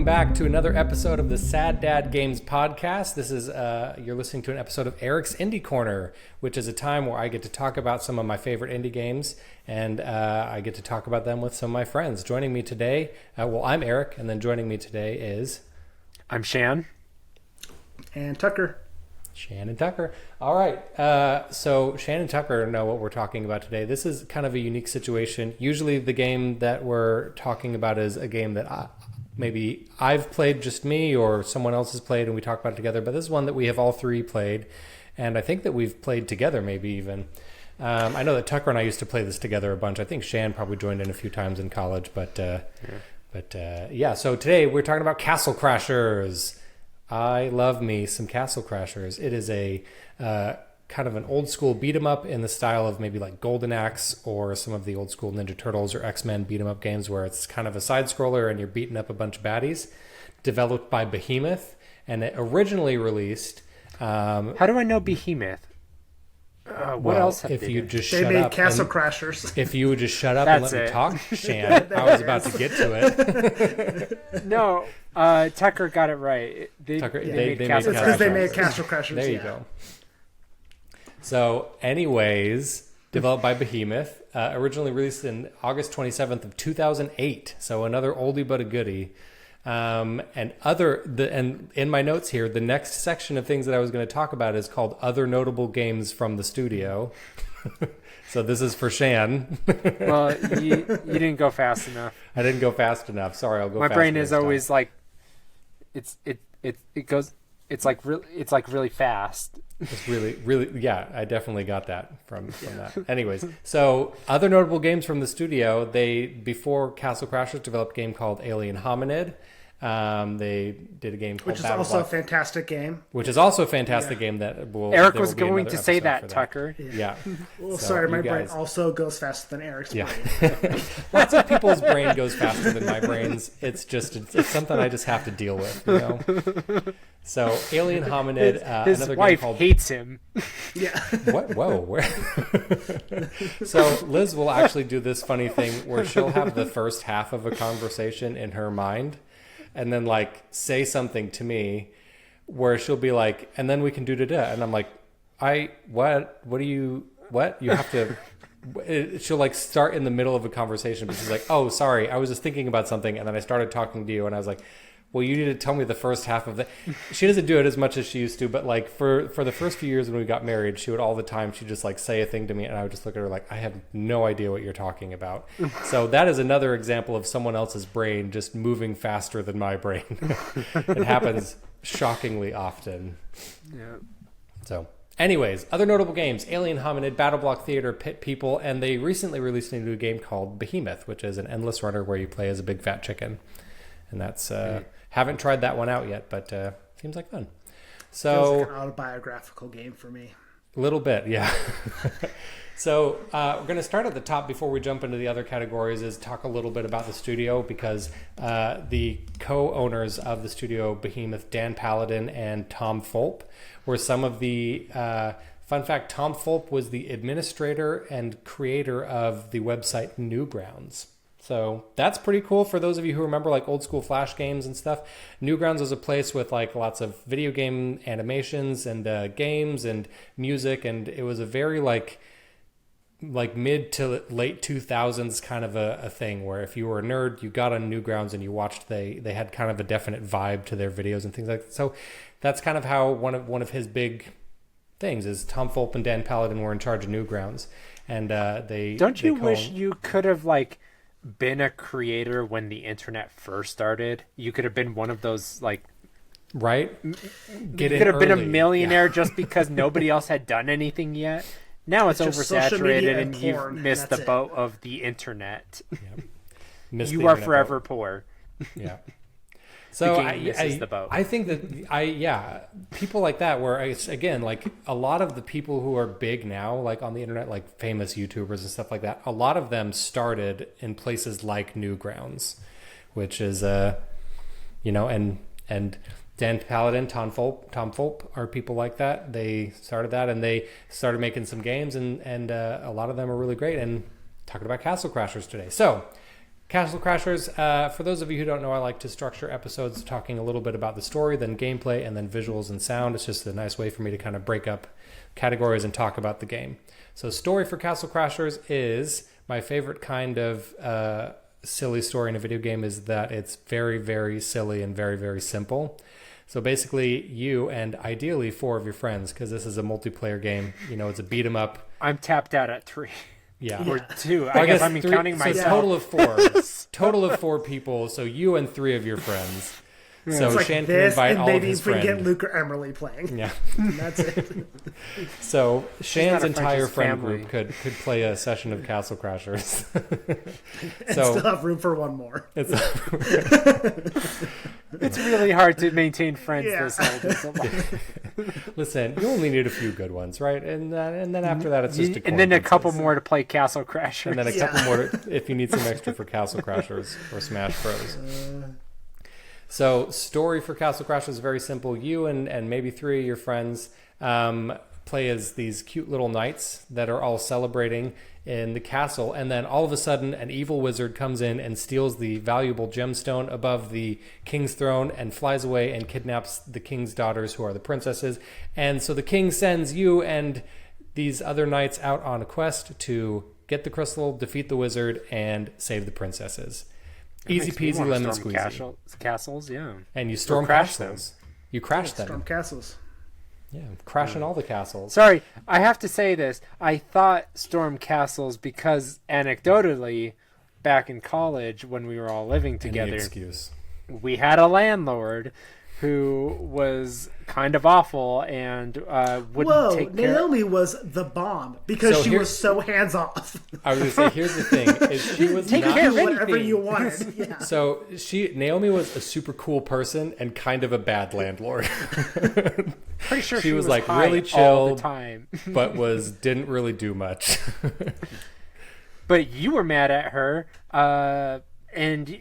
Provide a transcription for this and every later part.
welcome back to another episode of the Sad Dad Games podcast. This is, you're listening to an episode of Eric's Indie Corner, which is a time where I get to talk about some of my favorite indie games, and I get to talk about them with some of my friends. Joining me today, I'm Eric, and then joining me today is... I'm Shan. And Tucker. Shan and Tucker. All right. So Shan and Tucker know what we're talking about today. This is kind of a unique situation. Usually the game that we're talking about is a game that maybe I've played, just me, or someone else has played, and we talk about it together. But this is one that we have all three played, and I think that we've played together maybe even. I know that Tucker and I used to play this together a bunch. I think Shan probably joined in a few times in college. But so today we're talking about Castle Crashers. I love me some Castle Crashers. It is a kind of an old school beat 'em up in the style of maybe like Golden Axe or some of the old school Ninja Turtles or X-Men beat 'em up games where it's kind of a side scroller and you're beating up a bunch of baddies. Developed by Behemoth, and it originally released. How do I know Behemoth? What else have if you done? just They shut made up Castle and- Crashers. If you would just shut up and let me talk, Shan, I was about to get to it. No, Tucker got it right. They made Castle It's because they Crashers. made Castle Crashers. There you go. So, anyways, developed by Behemoth, originally released in August 27th of 2008. So another oldie but a goodie. And in my notes here, the next section of things that I was going to talk about is called Other Notable Games from the Studio. So this is for Shan. Well, you didn't go fast enough. I didn't go fast enough. Sorry, I'll go. My faster brain this is time. always like, it's like really fast. It's really, yeah, I definitely got that from that. Anyways, so other notable games from the studio, before Castle Crashers, developed a game called Alien Hominid. They did a game called Which is also a fantastic game. Which is also a fantastic game that will... Eric was going to say that, Tucker. Yeah. Well, So sorry, my you brain guys- also goes faster than Eric's brain. Lots of people's brain goes faster than my brain's. It's something I just have to deal with, you know? So, Alien Hominid, His another wife game called... hates him. Yeah. What? Whoa. Where? So Liz will actually do this funny thing where she'll have the first half of a conversation in her mind and then like say something to me where she'll be like, and then we can do da-da. And I'm like, what you have to... She'll like start in the middle of a conversation, but she's like, oh, sorry, I was just thinking about something. And then I started talking to you and I was like, well, you need to tell me the first half of it. She doesn't do it as much as she used to, but like for the first few years when we got married, she would all the time, she'd just like say a thing to me and I would just look at her like, I have no idea what you're talking about. So that is another example of someone else's brain just moving faster than my brain. It happens shockingly often. Yeah. So anyways, other notable games, Alien Hominid, Battle Block Theater, Pit People, and they recently released a new game called Behemoth, which is an endless runner where you play as a big fat chicken. And that's... haven't tried that one out yet, but seems like fun. So Feels like an autobiographical game for me. a little bit, yeah. So we're going to start at the top before we jump into the other categories is talk a little bit about the studio because the co-owners of the studio, Behemoth, Dan Paladin and Tom Fulp, were some of the... fun fact, Tom Fulp was the administrator and creator of the website Newgrounds. So that's pretty cool for those of you who remember like old school Flash games and stuff. Newgrounds was a place with like lots of video game animations and games and music, and it was a very like mid to late 2000s kind of a thing where if you were a nerd, you got on Newgrounds and you watched. They had kind of a definite vibe to their videos and things like that. So that's kind of how one of his big things is. Tom Fulp and Dan Paladin were in charge of Newgrounds, and Don't you wish you could have like been a creator when the internet first started? You could have been one of those like right? You could have been a millionaire just because nobody else had done anything yet. Now it's just social oversaturated media and and you've porn, and missed that's the it. boat of the internet. Missed You the are internet forever boat. poor. Yeah. So game misses the boat. I think that people like that where it's again like a lot of the people who are big now like on the internet like famous YouTubers and stuff like that, a lot of them started in places like Newgrounds, which is and Dan Paladin, Tom Fulp are people like that. They started that and they started making some games and a lot of them are really great, and talking about Castle Crashers today. So Castle Crashers, for those of you who don't know, I like to structure episodes talking a little bit about the story, then gameplay, and then visuals and sound. It's just a nice way for me to kind of break up categories and talk about the game. So story for Castle Crashers is my favorite kind of silly story in a video game is that it's very, very silly and very, very simple. So basically, you and ideally 4 of your friends, because this is a multiplayer game, it's a beat 'em up. I'm tapped out at 3. Yeah. Or 2. I guess I'm counting myself. So total of 4. Total of 4 people. So you and 3 of your friends. So it's like Shan can this, invite and all of maybe his if we friends. get Luke or Emily playing. Yeah. And that's it. So Shan's not a entire French's friend family. group could play a session of Castle Crashers. And still have room for one more. It's It's really hard to maintain friends Yeah. this old. It's a lot. listen, you only need a few good ones, right? And then after that, it's just a And then a coin couple toss. more to play Castle Crashers. And then a couple more if you need some extra for Castle Crashers or Smash Bros. So story for Castle Crashers is very simple. You and maybe 3 of your friends play as these cute little knights that are all celebrating in the castle, and then all of a sudden an evil wizard comes in and steals the valuable gemstone above the king's throne and flies away and kidnaps the king's daughters, who are the princesses. And so the king sends you and these other knights out on a quest to get the crystal, defeat the wizard, and save the princesses. Easy Makes me peasy wanna lemon storm squeezy. Castles, yeah. And you storm crash castles. You crash them. Storm castles. Yeah, crashing all the castles. Sorry, I have to say this. I thought storm castles because anecdotally, back in college when we were all living Any together, excuse. we had a landlord who was kind of awful and wouldn't take care. Naomi was the bomb because So she here's- was so hands off. I was going to say, here's the thing: is she was Take not. care of Whatever anything. you wanted. Yeah. So Naomi was a super cool person and kind of a bad landlord, Pretty sure she she was, was like, high really all chill, the time. but didn't really do much. But you were mad at her, and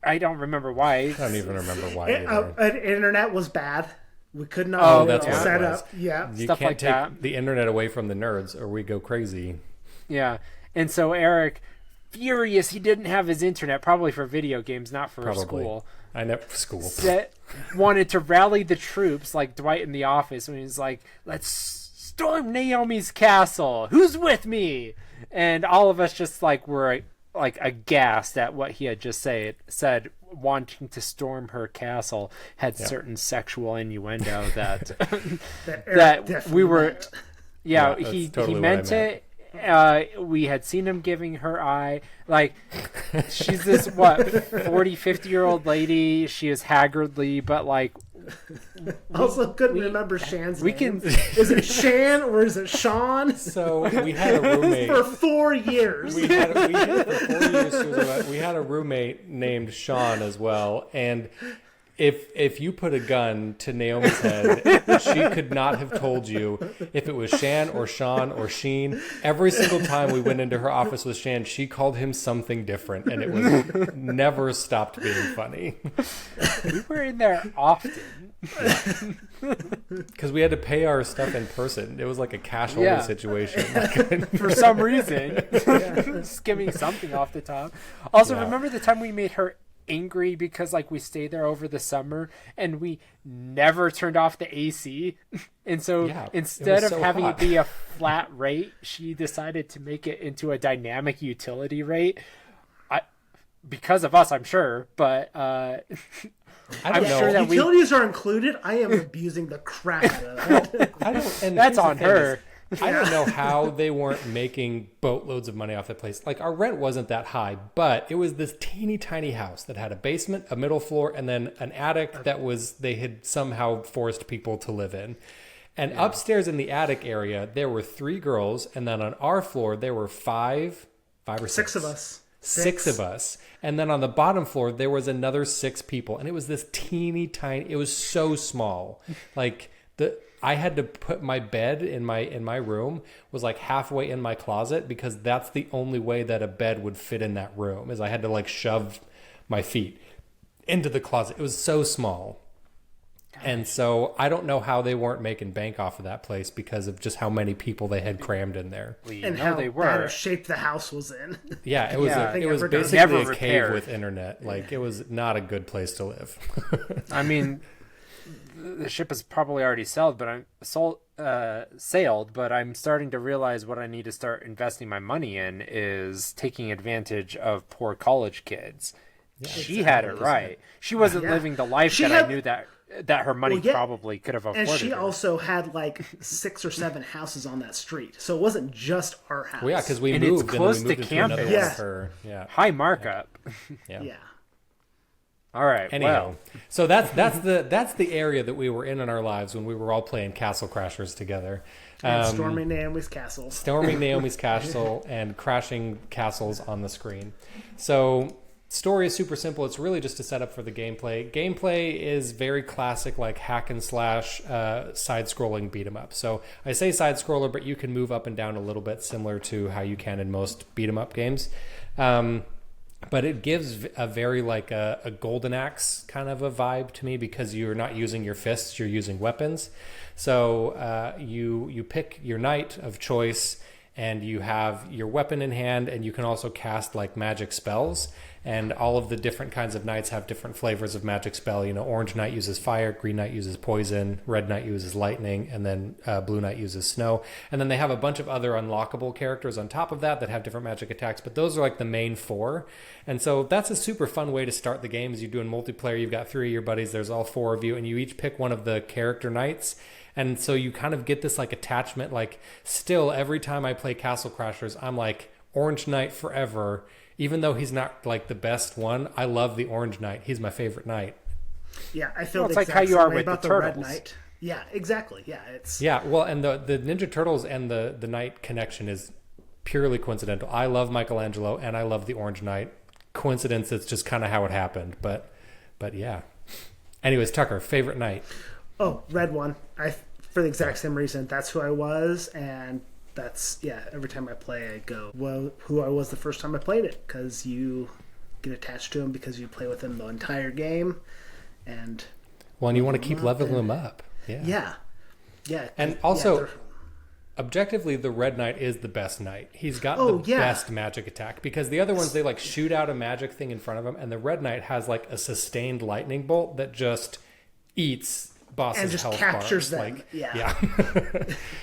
I don't remember why. I don't even remember why either. Internet was bad. We could not Oh, that's what it set was. up. Yeah. You stuff can't like take that. the internet away from the nerds, or we go crazy. Yeah. And so Eric, furious he didn't have his internet, probably for video games, not for Probably. school, I never school. wanted to rally the troops like Dwight in The Office when he's like, let's storm Naomi's castle. Who's with me? And all of us just were aghast at what he had just said, wanting to storm her castle had certain sexual innuendo that Eric that we were meant. Yeah, he that's totally what meant I meant. it. We had seen him giving her eye. She's this 40-50-year-old lady. She is haggardly, but Also couldn't remember Shan's we name. can Is it Shan or is it Sean? So we had a roommate. For 4 years. We had for 4 years. We had a roommate named Sean as well, and if you put a gun to Naomi's head, she could not have told you if it was Shan or Sean or Sheen. Every single time we went into her office with Shan, she called him something different, and it was never stopped being funny. we were in there often. Because we had to pay our stuff in person. It was like a cash only Yeah. situation. For some reason, skimming something off the top. Also, Yeah. remember the time we made her angry because we stayed there over the summer and we never turned off the AC, and so Yeah, it instead was of so having hot. it be a flat rate, she decided to make it into a dynamic utility rate. Because of us, I'm sure, but I I'm don't know. sure that we Utilities are included. I am abusing the crap out of it. I don't. And that's here's the on thing her. is, I don't know how they weren't making boatloads of money off that place. Our rent wasn't that high, but it was this teeny tiny house that had a basement, a middle floor, and then an attic that they had somehow forced people to live in. And upstairs in the attic area, there were 3 girls, and then on our floor there were five or 6 6 of us. Six of us. And then on the bottom floor, there was another 6 people. And it was this teeny tiny, it was so small. I had to put my bed in my room was halfway in my closet, because that's the only way that a bed would fit in that room, is I had to shove my feet into the closet. It was so small. And so I don't know how they weren't making bank off of that place because of just how many people they had crammed in there. Well, and how bad a shape the house was in. Yeah, it was it was basically never a cave repaired. with internet. Like, it was not a good place to live. I mean, the ship is probably already sailed, but I'm starting to realize what I need to start investing my money in is taking advantage of poor college kids. Yeah, she had it right. She wasn't living the life I knew that her money probably could have afforded. And she also had like 6 or 7 houses on that street, so it wasn't just our house. Well, yeah, because we and moved it's close and then we to moved campus. into another one of her. Yeah, high markup. Yeah. All right. Anyhow, well, so that's the area that we were in our lives when we were all playing Castle Crashers together. Storming Naomi's castle. Storming Naomi's castle and crashing castles on the screen. So story is super simple. It's really just a setup for the gameplay. Gameplay is very classic, like hack and slash, side-scrolling beat 'em up. So I say side-scroller, but you can move up and down a little bit, similar to how you can in most beat 'em up games. But it gives a very like a golden axe kind of a vibe to me because you're not using your fists, you're using weapons. So you pick your knight of choice and you have your weapon in hand, and you can also cast like magic spells. And all of the different kinds of knights have different flavors of magic spell. You know, orange knight uses fire, green knight uses poison, red knight uses lightning, and then blue knight uses snow. And then they have a bunch of other unlockable characters on top of that have different magic attacks, but those are like the main 4. And so that's a super fun way to start the game. As you do in multiplayer, you've got 3 of your buddies, there's all 4 of you, and you each pick one of the character knights. And so you kind of get this like attachment. Like, still every time I play Castle Crashers, I'm like, Orange Knight forever. Even though he's not like the best one, I love the Orange Knight. He's my favorite knight. Yeah, I feel it's like how you are with about the Red Turtles. Knight. Yeah, exactly. Yeah, it's Well, and the Ninja Turtles and the Knight connection is purely coincidental. I love Michelangelo and I love the Orange Knight. Coincidence, it's just kind of how it happened. But yeah. Anyways, Tucker, favorite knight? Oh, red one. For the exact same reason. That's who I was, and that's every time I play I go, well, who I was the first time I played it, because you get attached to him because you play with him the entire game, and you want to keep leveling him up. Yeah. And also, objectively, the Red Knight is the best knight. He's got the best magic attack, because the other ones, they like shoot out a magic thing in front of him, and the Red Knight has like a sustained lightning bolt that just eats bosses' and just health captures bars. them. Yeah.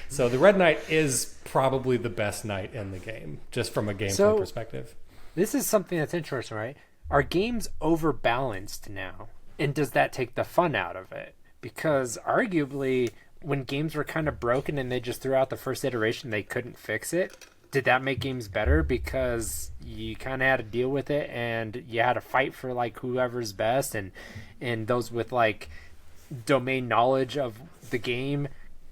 So the Red Knight is probably the best knight in the game, just from a gameplay perspective. This is something that's interesting, right? Are games overbalanced now? And does that take the fun out of it? Because arguably, when games were kind of broken and they just threw out the first iteration, they couldn't fix it. Did that make games better because you kind of had to deal with it and you had to fight for like whoever's best, and those with like domain knowledge of the game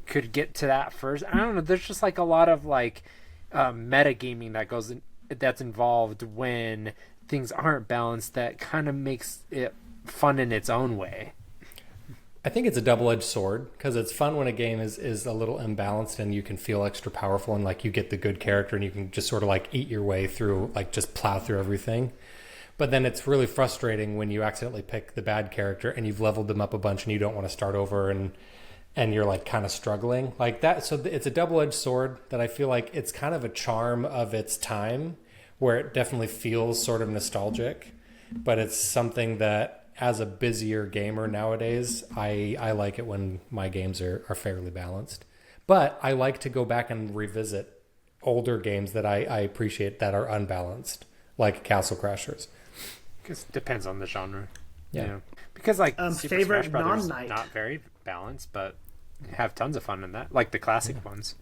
could get to that first? I don't know. There's just like a lot of like metagaming that's involved when things aren't balanced, that kind of makes it fun in its own way. I think it's a double-edged sword, because it's fun when a game is a little imbalanced and you can feel extra powerful and like you get the good character and you can just sort of like eat your way through, like just plow through everything. But then it's really frustrating when you accidentally pick the bad character and you've leveled them up a bunch and you don't want to start over and you're like kind of struggling like that. So it's a double-edged sword that I feel like it's kind of a charm of its time, where it definitely feels sort of nostalgic, but it's something that as a busier gamer nowadays, I like it when my games are fairly balanced. But I like to go back and revisit older games that I appreciate that are unbalanced, like Castle Crashers. Because it depends on the genre. Yeah. Because like Super favorite Smash Brothers, non-night. not very balanced, but have tons of fun in that, like the classic ones.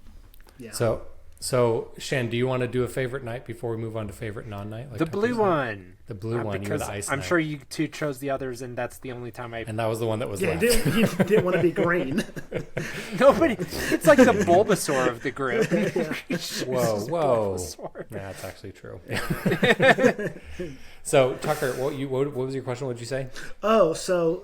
Yeah. So Shan, do you want to do a favorite knight before we move on to favorite non-knight? Like The blue one. The blue one. You're the ice I'm knight. sure you two chose the others, and that's the only time I. And that was the one that was Yeah, left. you didn't want to be green. Nobody. It's like the Bulbasaur of the group. Whoa. Bulbasaur. Yeah, that's actually true. So Tucker, what was your question? What did you say? Oh, so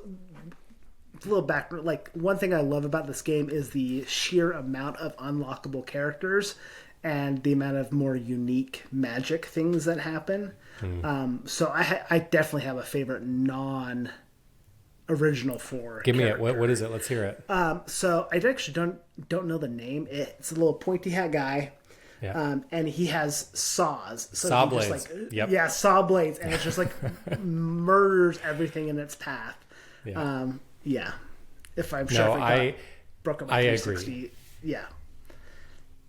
a little back. Like, one thing I love about this game is the sheer amount of unlockable characters and the amount of more unique magic things that happen. So I definitely have a favorite non original 4. Give me it. character. What is it? Let's hear it. So I actually don't know the name. It's a little pointy hat guy. Yeah. And he has saws. So Saw he just, blades. like, Yep. Yeah, saw blades, and it's just like murders everything in its path. Yeah. Yeah. If I'm No, sure if I broke up my I 360. agree. Yeah.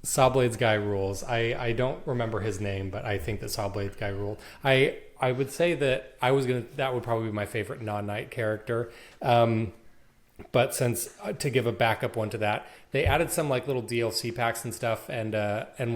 Sawblades guy rules. I don't remember his name, but I think that Sawblades guy ruled. I would say that that would probably be my favorite non-knight character. But since to give a backup one to that, they added some like little DLC packs and stuff, and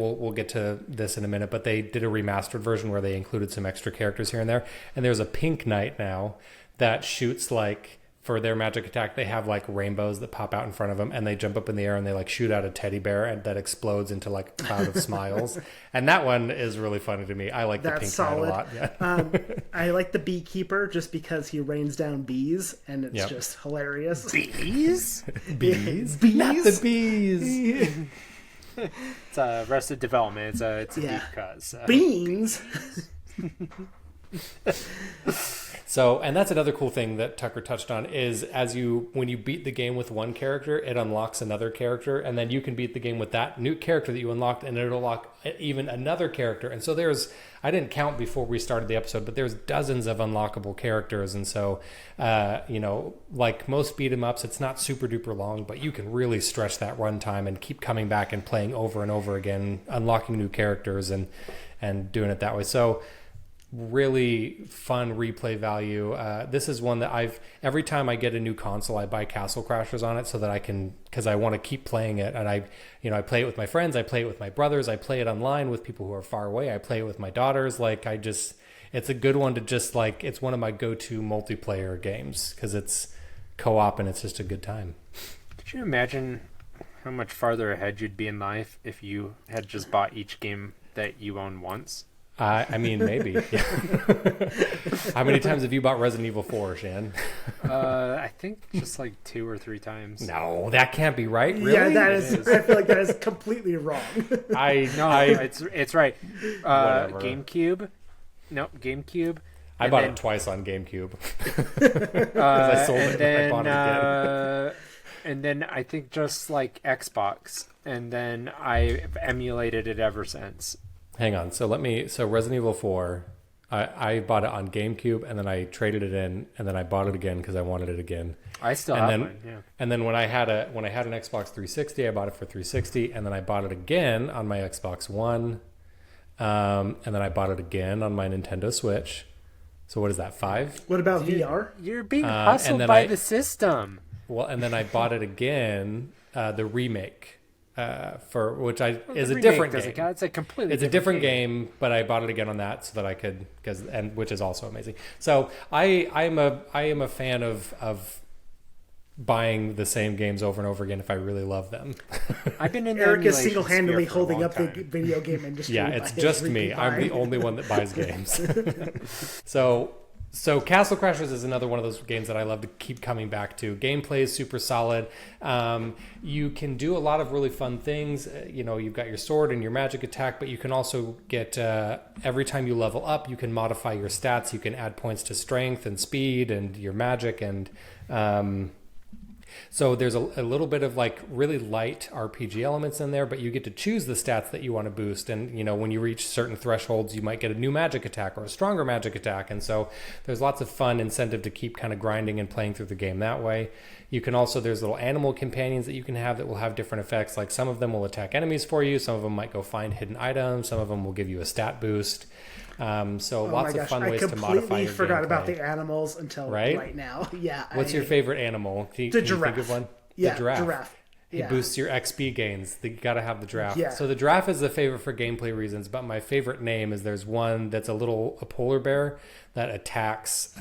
we'll get to this in a minute. But they did a remastered version where they included some extra characters here and there. And there's a pink knight now that shoots like. For their magic attack, they have like rainbows that pop out in front of them, and they jump up in the air and they like shoot out a teddy bear and that explodes into like a cloud of smiles. And that one is really funny to me. I like the pink knight a lot. Yeah. I like the beekeeper just because he rains down bees, and it's just hilarious. Bees? Bees? Bees? Not the bees. It's Arrested Development. It's a deep cut. So. Beans. So, and that's another cool thing that Tucker touched on is when you beat the game with one character, it unlocks another character, and then you can beat the game with that new character that you unlocked, and it'll unlock even another character. And so I didn't count before we started the episode, but there's dozens of unlockable characters. And so, like most beat 'em ups, it's not super duper long, but you can really stretch that runtime and keep coming back and playing over and over again, unlocking new characters and doing it that way. So, really fun replay value. This is one that every time I get a new console, I buy Castle Crashers on it so that because I want to keep playing it. And I play it with my friends, I play it with my brothers, I play it online with people who are far away, I play it with my daughters. It's a good one to just like, it's one of my go-to multiplayer games because it's co-op and it's just a good time. Could you imagine how much farther ahead you'd be in life if you had just bought each game that you own once? I mean, maybe. How many times have you bought Resident Evil 4, Shan? I think just like 2 or 3 times. No, that can't be right. Really? Yeah, that is. I feel like that is completely wrong. It's right. Whatever. GameCube. No, GameCube. I bought it twice on GameCube. I sold it and I bought it again. And then I think just like Xbox, and then I've emulated it ever since. Hang on. So Resident Evil 4, I bought it on GameCube, and then I traded it in, and then I bought it again because I wanted it again. I still have one, yeah. And then when I had an Xbox 360, I bought it for 360, and then I bought it again on my Xbox One, and then I bought it again on my Nintendo Switch. So what is that, 5? What about VR? You're being hustled by the system. Well, and then I bought it again, the remake. Is a different game. It's a completely It's a different game, but I bought it again on that so that I could, which is also amazing. So I am a fan of buying the same games over and over again if I really love them. I've been in Eric is emulation single-handedly sphere for a holding long up the time. video game industry. Yeah, it's just me. I'm the only one that buys games. So Castle Crashers is another one of those games that I love to keep coming back to. Gameplay is super solid. You can do a lot of really fun things. You've got your sword and your magic attack, but you can also get, every time you level up, you can modify your stats. You can add points to strength and speed and your magic. And so there's a little bit of like really light RPG elements in there, but you get to choose the stats that you want to boost. And, when you reach certain thresholds, you might get a new magic attack or a stronger magic attack. And so there's lots of fun incentive to keep kind of grinding and playing through the game that way. You can also, there's little animal companions that you can have that will have different effects. Like some of them will attack enemies for you. Some of them might go find hidden items. Some of them will give you a stat boost. Lots of fun ways to modify your I completely forgot gameplay. about the animals until right now. Yeah. What's your favorite animal? Can you giraffe. think of one? Yeah, the giraffe. Giraffe. It boosts your XP gains. You got to have the giraffe. Yeah. So the giraffe is a favorite for gameplay reasons, but my favorite name is there's one that's a polar bear that attacks.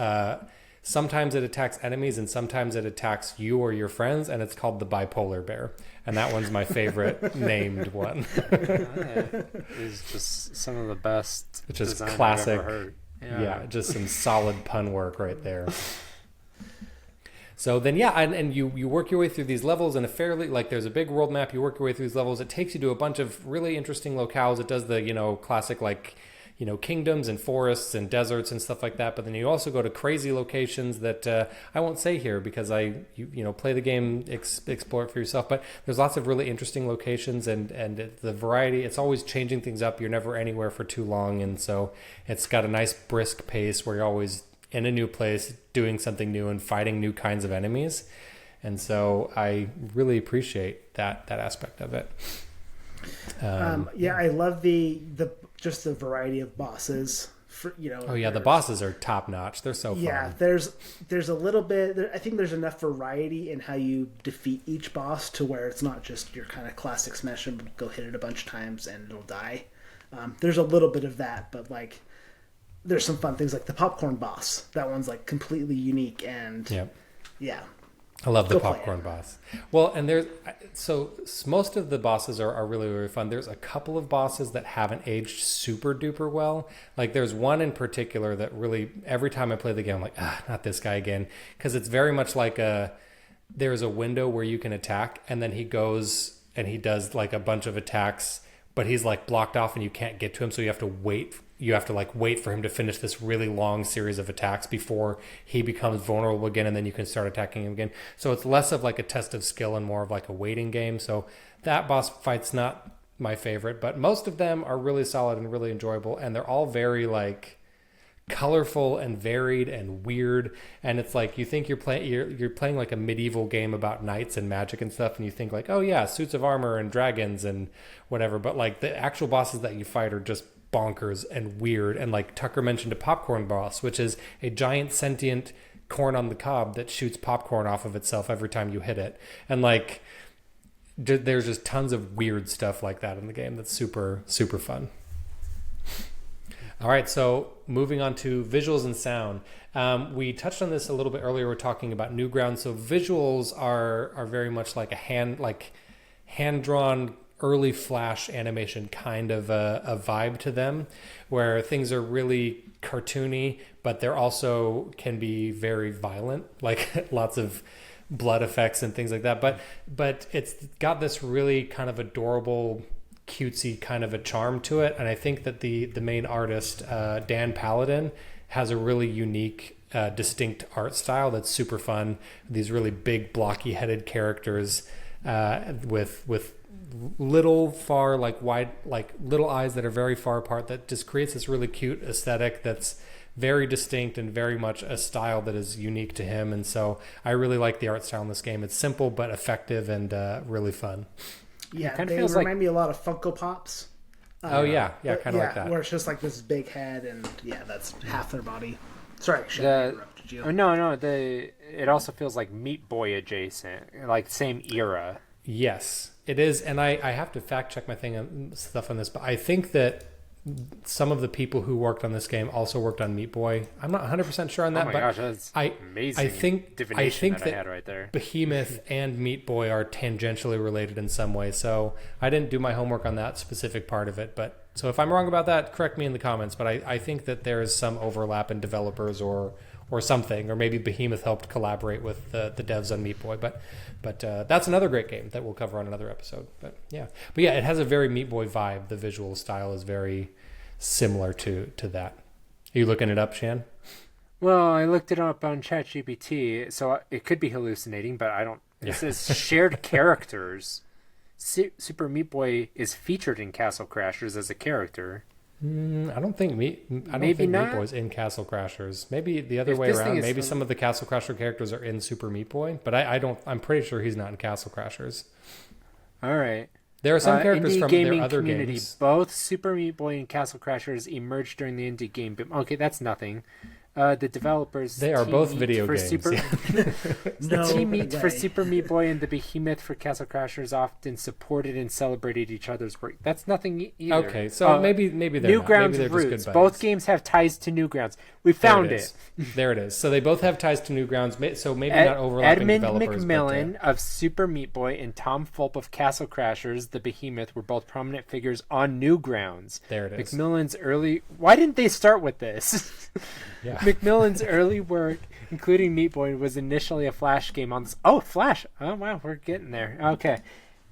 Sometimes it attacks enemies and sometimes it attacks you or your friends, and it's called the bipolar bear. And that one's my favorite named one. It's just some of the best. It's just design classic. I've ever heard. Yeah, just some solid pun work right there. So then, yeah, and you work your way through these levels in a fairly, like there's a big world map, you work your way through these levels. It takes you to a bunch of really interesting locales. It does the, classic, like, kingdoms and forests and deserts and stuff like that. But then you also go to crazy locations that I won't say here because play the game, explore it for yourself. But there's lots of really interesting locations and the variety. It's always changing things up. You're never anywhere for too long, and so it's got a nice brisk pace where you're always in a new place, doing something new and fighting new kinds of enemies. And so I really appreciate that aspect of it. I love the just the variety of bosses. The bosses are top notch. They're so fun. Yeah, there's a little bit. I think there's enough variety in how you defeat each boss to where it's not just your kind of classic smash and go hit it a bunch of times and it'll die. There's a little bit of that, but like there's some fun things like the popcorn boss. That one's like completely unique and yeah. I love the popcorn boss. Well, and most of the bosses are really, really fun. There's a couple of bosses that haven't aged super duper well. Like there's one in particular that really, every time I play the game, I'm like, not this guy again. Because it's very much like there's a window where you can attack, and then he goes and he does like a bunch of attacks, but he's like blocked off and you can't get to him. So you have to wait for him to finish this really long series of attacks before he becomes vulnerable again, and then you can start attacking him again. So it's less of like a test of skill and more of like a waiting game. So that boss fight's not my favorite, but most of them are really solid and really enjoyable, and they're all very like colorful and varied and weird. And it's like you think you're playing like a medieval game about knights and magic and stuff, and you think like, oh yeah, suits of armor and dragons and whatever, but like the actual bosses that you fight are just bonkers and weird. And like Tucker mentioned, a popcorn boss, which is a giant sentient corn on the cob that shoots popcorn off of itself every time you hit it. And like there's just tons of weird stuff like that in the game that's super, super fun. All right, so moving on to visuals and sound. We touched on this a little bit earlier. We're talking about Newgrounds. So visuals are very much like hand-drawn early Flash animation kind of a vibe to them, where things are really cartoony, but they're also can be very violent, like lots of blood effects and things like that. But it's got this really kind of adorable, cutesy kind of a charm to it. And I think that the main artist, Dan Paladin, has a really unique, distinct art style that's super fun. These really big, blocky headed characters with little far like wide like little eyes that are very far apart, that just creates this really cute aesthetic that's very distinct and very much a style that is unique to him. And so I really like the art style in this game. It's simple but effective and really fun. Yeah, kind of feels remind me a lot of Funko Pops. Kind of like that, where it's just like this big head and that's half their body. Sorry, I interrupted you. No, it also feels like Meat Boy adjacent, like same era. Yes, it is, and I have to fact check my stuff on this, but I think that some of the people who worked on this game also worked on Meat Boy. I'm not 100% sure on that, gosh, that's amazing. I think that I had right there. Behemoth and Meat Boy are tangentially related in some way, so I didn't do my homework on that specific part of it. But so if I'm wrong about that, correct me in the comments. But I think that there is some overlap in developers or something, or maybe Behemoth helped collaborate with the devs on Meat Boy. But that's another great game that we'll cover on another episode. But yeah, it has a very Meat Boy vibe. The visual style is very similar to that. Are you looking it up, Shan? Well, I looked it up on ChatGPT, so it could be hallucinating, but I don't. It says shared characters. Super Meat Boy is featured in Castle Crashers as a character. I don't think Meat Boy's in Castle Crashers. Maybe the other way around. Maybe some of the Castle Crasher characters are in Super Meat Boy, but I'm pretty sure he's not in Castle Crashers. All right. There are some characters from their other community. games. Both Super Meat Boy and Castle Crashers emerged during the indie game boom. Okay, that's nothing. The developers... They are both video games. The Team Meat for Super Meat Boy and the Behemoth for Castle Crashers often supported and celebrated each other's work. That's nothing either. Okay, so maybe they're Newgrounds maybe they're roots. just good Both games have ties to Newgrounds. We found it. There it is. So they both have ties to Newgrounds. So maybe not overlapping Edmund developers. McMillan of Super Meat Boy and Tom Fulp of Castle Crashers, the Behemoth, were both prominent figures on Newgrounds. There it is. McMillan's early... Why didn't they start with this? Yeah. McMillan's early work, including Meat Boy, was initially a Flash game on... Oh, Flash! Oh, wow, we're getting there. Okay.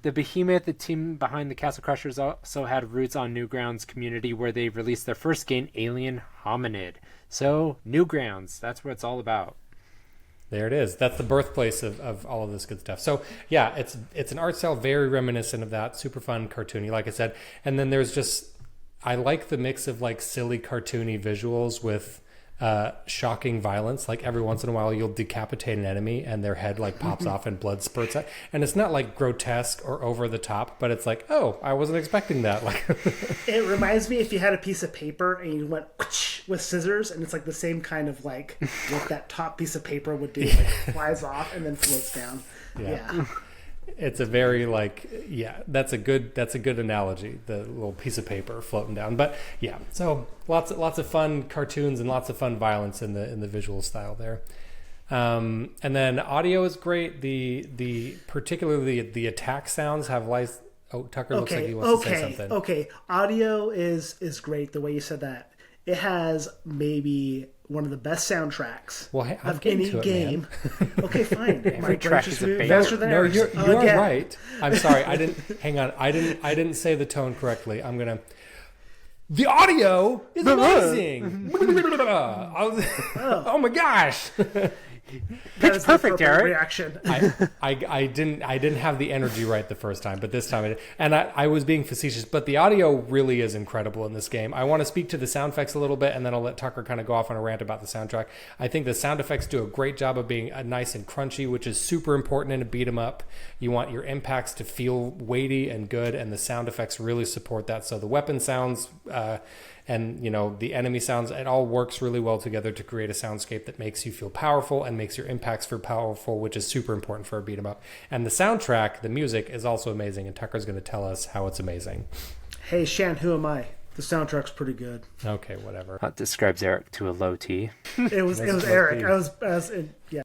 The Behemoth, the team behind the Castle Crushers, also had roots on Newgrounds community where they released their first game, Alien Hominid. So, Newgrounds, that's what it's all about. There it is. That's the birthplace of all of this good stuff. So yeah, it's an art style very reminiscent of that. Super fun, cartoony, like I said. And then there's just, I like the mix of like silly cartoony visuals with shocking violence. Like every once in a while you'll decapitate an enemy and their head like pops off and blood spurts out. And it's not like grotesque or over the top, but it's like, oh, I wasn't expecting that. Like it reminds me if you had a piece of paper and you went with scissors, and it's like the same kind of like what that top piece of paper would do, like flies off and then floats down. Yeah. It's a very like, yeah, that's a good analogy, the little piece of paper floating down. But yeah, so lots of fun cartoons and lots of fun violence in the visual style there. And then audio is great. The particularly the attack sounds have life. Oh, Tucker looks like he wants to say something. Okay, audio is great. The way you said that, it has maybe one of the best soundtracks of any game. Okay, fine. Every track is a banger. Faster than No, you're right. I'm sorry. I didn't. Hang on. I didn't say the tone correctly. I'm gonna. The audio is amazing. Oh my gosh. Pitch perfect, Eric. Reaction. I didn't have the energy right the first time, but this time I did. And I was being facetious, but the audio really is incredible in this game. I want to speak to the sound effects a little bit, and then I'll let Tucker kind of go off on a rant about the soundtrack. I think the sound effects do a great job of being nice and crunchy, which is super important in a beat 'em up. You want your impacts to feel weighty and good, and the sound effects really support that. So the weapon sounds and the enemy sounds, it all works really well together to create a soundscape that makes you feel powerful and makes your impacts feel powerful, which is super important for a beat 'em up. And the soundtrack, the music, is also amazing, and Tucker's going to tell us how it's amazing. Hey Shan, who am I? The soundtrack's pretty good. Okay, whatever. That describes Eric to a low T. It was Eric. I was yeah.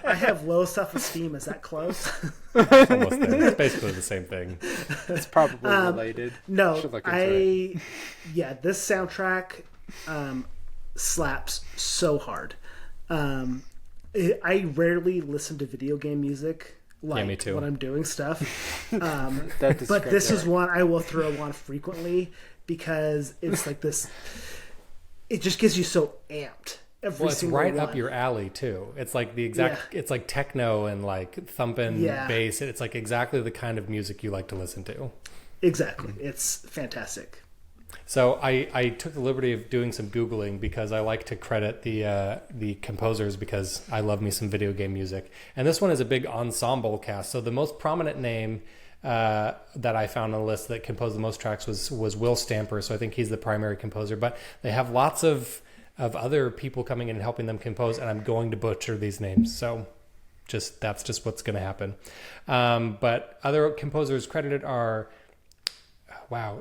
I have low self-esteem. Is that close? Almost there. It's basically the same thing. It's probably related. No, this soundtrack slaps so hard. I rarely listen to video game music. Like me too. When I'm doing stuff. But this is one I will throw on frequently because it's like this. It just gets you so amped. It's right up your alley too. It's like the exact. Yeah. It's like techno and like thumping bass. It's like exactly the kind of music you like to listen to. Exactly, it's fantastic. So I took the liberty of doing some Googling because I like to credit the composers because I love me some video game music. And this one is a big ensemble cast. So the most prominent name that I found on the list that composed the most tracks was Will Stamper. So I think he's the primary composer. But they have lots of other people coming in and helping them compose. And I'm going to butcher these names. So that's just what's going to happen. But other composers credited are...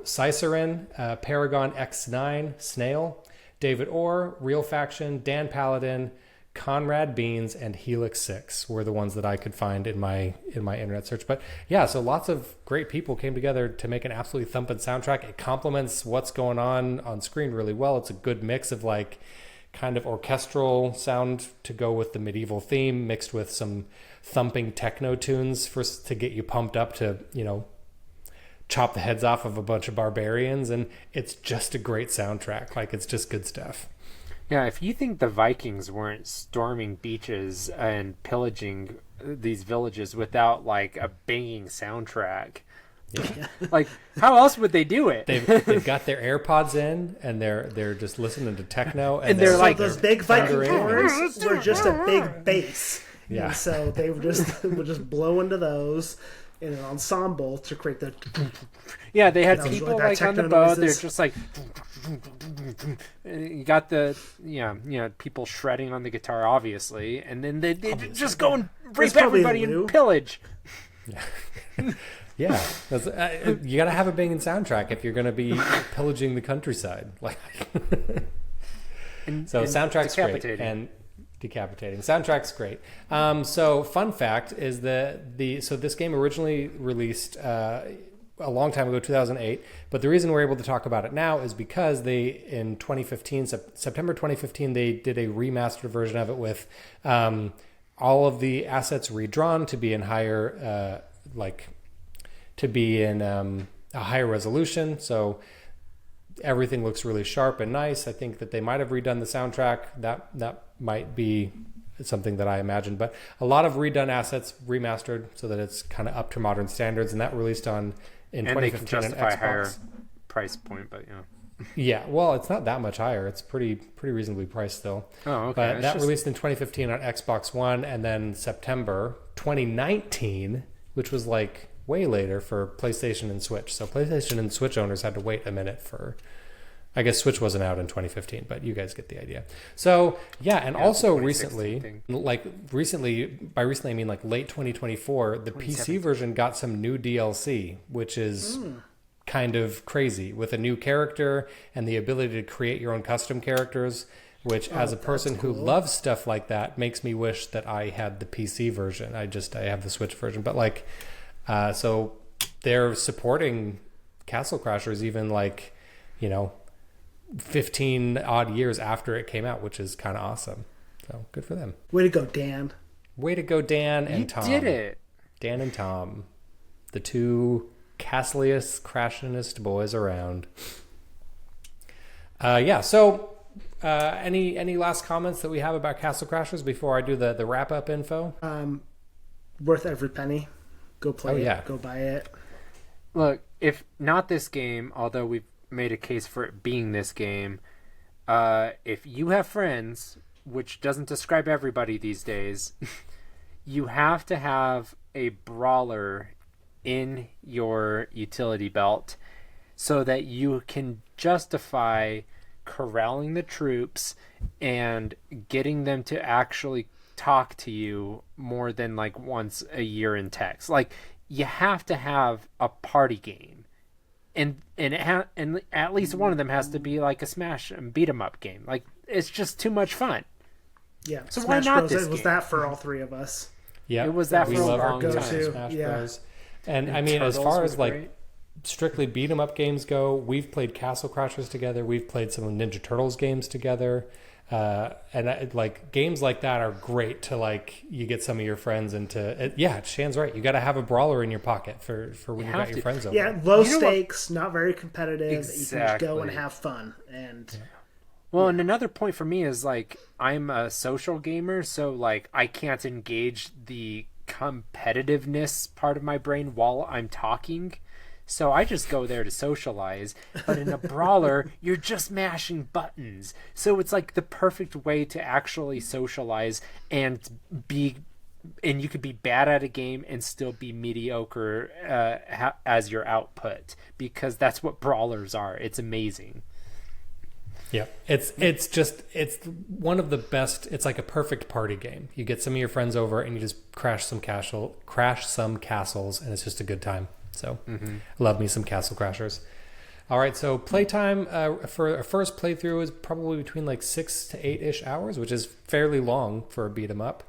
Cicerin, Paragon X9, Snail, David Orr, Real Faction, Dan Paladin, Conrad Beans, and Helix 6 were the ones that I could find in my internet search. But yeah, so lots of great people came together to make an absolutely thumping soundtrack. It complements what's going on screen really well. It's a good mix of like kind of orchestral sound to go with the medieval theme mixed with some thumping techno tunes to get you pumped up to, chop the heads off of a bunch of barbarians, and it's just a great soundtrack. Like, it's just good stuff. Yeah, if you think the Vikings weren't storming beaches and pillaging these villages without like a banging soundtrack, like how else would they do it? They've got their AirPods in and they're just listening to techno, and they're like those big Viking horns were just a big bass. Yeah, and so they would just blow into those in an ensemble to create the... Yeah, they had people like on the boat. They're just like... You got the... people shredding on the guitar, obviously. And then they just go and rape everybody and pillage. Yeah. You got to have a banging soundtrack if you're going to be pillaging the countryside. Soundtrack's great. And decapitating. Soundtrack's great. So fun fact is so this game originally released a long time ago, 2008, but the reason we're able to talk about it now is because September 2015, they did a remastered version of it with all of the assets redrawn to be in higher, a higher resolution. So everything looks really sharp and nice. I think that they might have redone the soundtrack. That might be something that I imagined, but a lot of redone assets remastered so that it's kind of up to modern standards, and that released in 2015 they can justify on a higher Xbox. price point, but Yeah, well, it's not that much higher. It's pretty reasonably priced still. Oh, okay. But that released in 2015 on Xbox One, and then September 2019, which was like way later for PlayStation and Switch. So PlayStation and Switch owners had to wait a minute for. I guess Switch wasn't out in 2015, but you guys get the idea. So yeah, and also recently, by recently I mean like late 2024, the PC version got some new DLC, which is kind of crazy, with a new character and the ability to create your own custom characters, which as a person who loves stuff like that makes me wish that I had the PC version. I have the Switch version, but like, so they're supporting Castle Crashers even 15 odd years after it came out, which is kind of awesome. So good for them. Way to go, Dan. Way to go, Dan and Tom. You did it. Dan and Tom, the two castliest, crashingest boys around. So any last comments that we have about Castle Crashers before I do the wrap up info? Worth every penny. Go play it. Go buy it. Look, if not this game, although we've made a case for it being this game, if you have friends, which doesn't describe everybody these days, you have to have a brawler in your utility belt so that you can justify corralling the troops and getting them to actually talk to you more than like once a year in text. Like, you have to have a party game. And at least one of them has to be like a smash and beat 'em up game. Like, it's just too much fun. Yeah. So Smash why not Bros. this It was game? that for all three of us. Yeah, It was that we for a love our long go-to time. Smash Yeah. Bros. And I mean, as Turtles far was as like great. strictly beat 'em up games go, we've played Castle Crashers together. We've played some Ninja Turtles games together. Like games like that are great to you get some of your friends into. Shan's right. You got to have a brawler in your pocket for when you got your friends over. Yeah, low stakes, not very competitive. That you can just go and Exactly. have fun. And Well, and another point for me is like, I'm a social gamer, so like I can't engage the competitiveness part of my brain while I'm talking. So I just go there to socialize. But in a brawler, you're just mashing buttons. So it's like the perfect way to actually socialize and you could be bad at a game and still be mediocre as your output, because that's what brawlers are. It's amazing. Yeah, it's one of the best. It's like a perfect party game. You get some of your friends over and you just crash some castles, and it's just a good time. So, love me some Castle Crashers. All right, so playtime for a first playthrough is probably between like 6 to 8-ish hours, which is fairly long for a beat 'em up.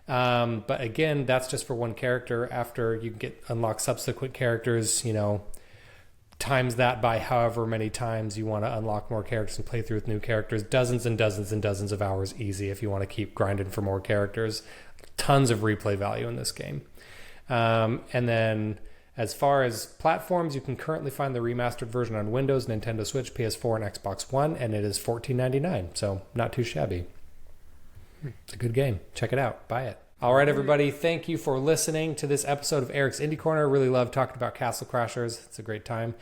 But again, that's just for one character. After you get unlock subsequent characters, times that by however many times you want to unlock more characters and play through with new characters. Dozens and dozens and dozens of hours easy if you want to keep grinding for more characters. Tons of replay value in this game. And then as far as platforms, you can currently find the remastered version on Windows, Nintendo Switch, PS4, and Xbox One, and it is $14.99, so not too shabby. It's a good game. Check it out. Buy it. All right, everybody. Thank you for listening to this episode of Eric's Indie Corner. Really love talking about Castle Crashers. It's a great time.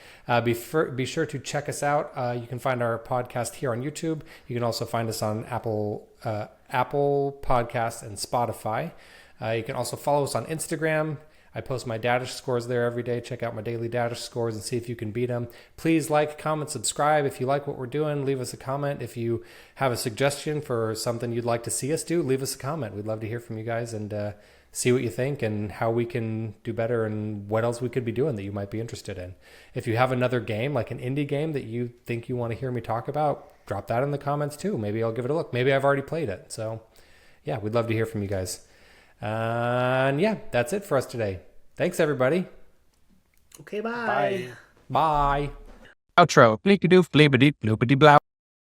Be sure to check us out. You can find our podcast here on YouTube. You can also find us on Apple Podcasts and Spotify. You can also follow us on Instagram. I post my Dadish scores there every day. Check out my daily Dadish scores and see if you can beat them. Please like, comment, subscribe. If you like what we're doing, leave us a comment. If you have a suggestion for something you'd like to see us do, leave us a comment. We'd love to hear from you guys and see what you think and how we can do better and what else we could be doing that you might be interested in. If you have another game, like an indie game that you think you want to hear me talk about, drop that in the comments too. Maybe I'll give it a look. Maybe I've already played it. So yeah, we'd love to hear from you guys. And yeah, that's it for us today. Thanks, everybody. okay, bye. Bye. Outro. Bleepity doof, bleepity bloopity blow.